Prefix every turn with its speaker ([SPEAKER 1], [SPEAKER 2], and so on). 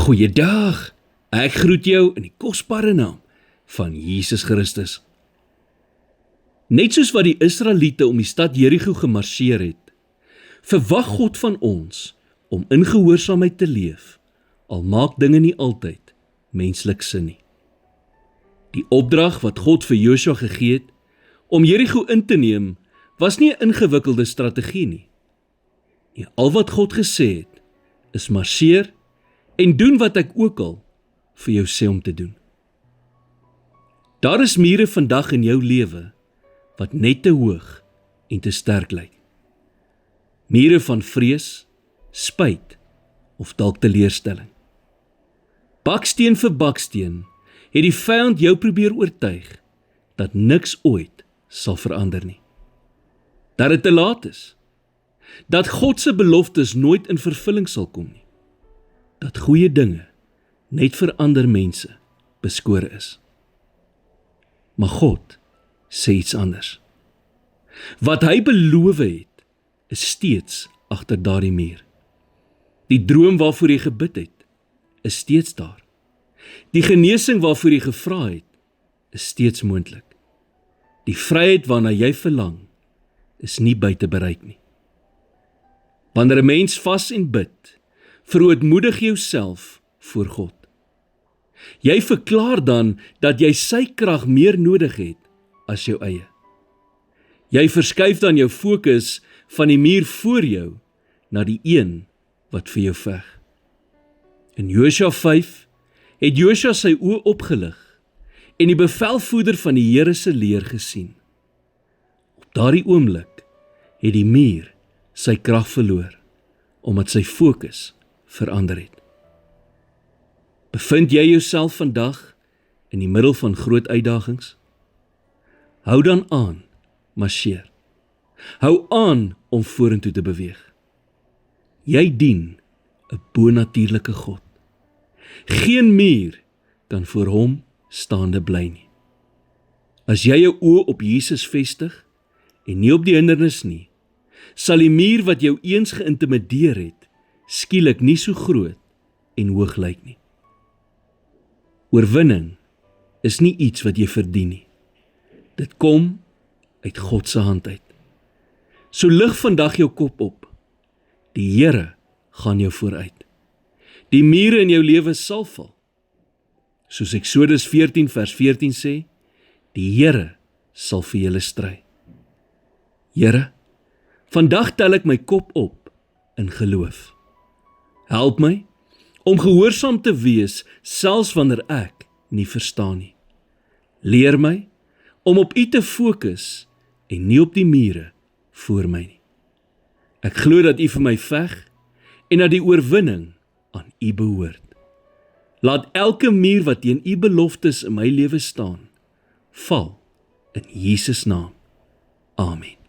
[SPEAKER 1] Goeiedag, ek groet jou in die kosbare naam van Jesus Christus. Net soos wat die Israeliete om die stad Jerigo gemarseer het, verwag God van ons om in gehoorsaamheid te leef, al maak dinge nie altyd menslik sin nie. Die opdrag wat God vir Josua gegee het om Jerigo in te neem, was nie 'n ingewikkelde strategie nie. Al wat God gesê het, is marseer en doen wat ek ook al vir jou sê om te doen. Daar is mure vandag in jou lewe wat net te hoog en te sterk lyk. Mure van vrees, spyt of dalk teleurstelling. Baksteen vir baksteen het die vyand jou probeer oortuig dat niks ooit sal verander nie. Dat dit te laat is. Dat God se beloftes nooit in vervulling sal kom nie. Dat goeie dinge net vir ander mense beskore is. Maar God sê iets anders. Wat hy beloof het, is steeds agter daardie muur. Die droom waarvoor jy gebid het, is steeds daar. Die genesing waarvoor jy gevra het, is steeds moontlik. Die vryheid waarna jy verlang, is nie buite bereik nie. Wanneer 'n mens vas en bid, verootmoedig jouself voor God. Jy verklaar dan dat jy sy krag meer nodig het as jou eie. Jy verskuif dan jou fokus van die muur voor jou na die een wat vir jou veg. In Josua 5 het Josua sy oë opgelig en die bevelvoerder van die Here se leer gesien. Op daardie oomblik het die muur sy krag verloor, omdat sy fokus verander het. Bevind jy jouself vandag in die middel van groot uitdagings? Hou dan aan, marseer. Hou aan om vorentoe te beweeg. Jy dien 'n bonatuurlike God. Geen muur kan voor hom staande bly nie. As jy jou oë op Jesus vestig en nie op die hindernis nie, sal die muur wat jou eens geïntimideer het, skielik nie so groot en hoog lyk nie. Oorwinning is nie iets wat jy verdien nie. Dit kom uit God se hand uit. So lig vandag jou kop op. Die Here gaan jou vooruit. Die mure in jou lewe sal val. Soos Eksodus 14 vers 14 sê, die Here sal vir julle stry. Here, vandag tel ek my kop op in geloof. Help my om gehoorsaam te wees, selfs wanneer ek nie verstaan nie. Leer my om op U te fokus en nie op die mure voor my nie. Ek glo dat U vir my veg en dat die oorwinning aan U behoort. Laat elke muur wat teen U beloftes in my lewe staan, val in Jesus naam. Amen.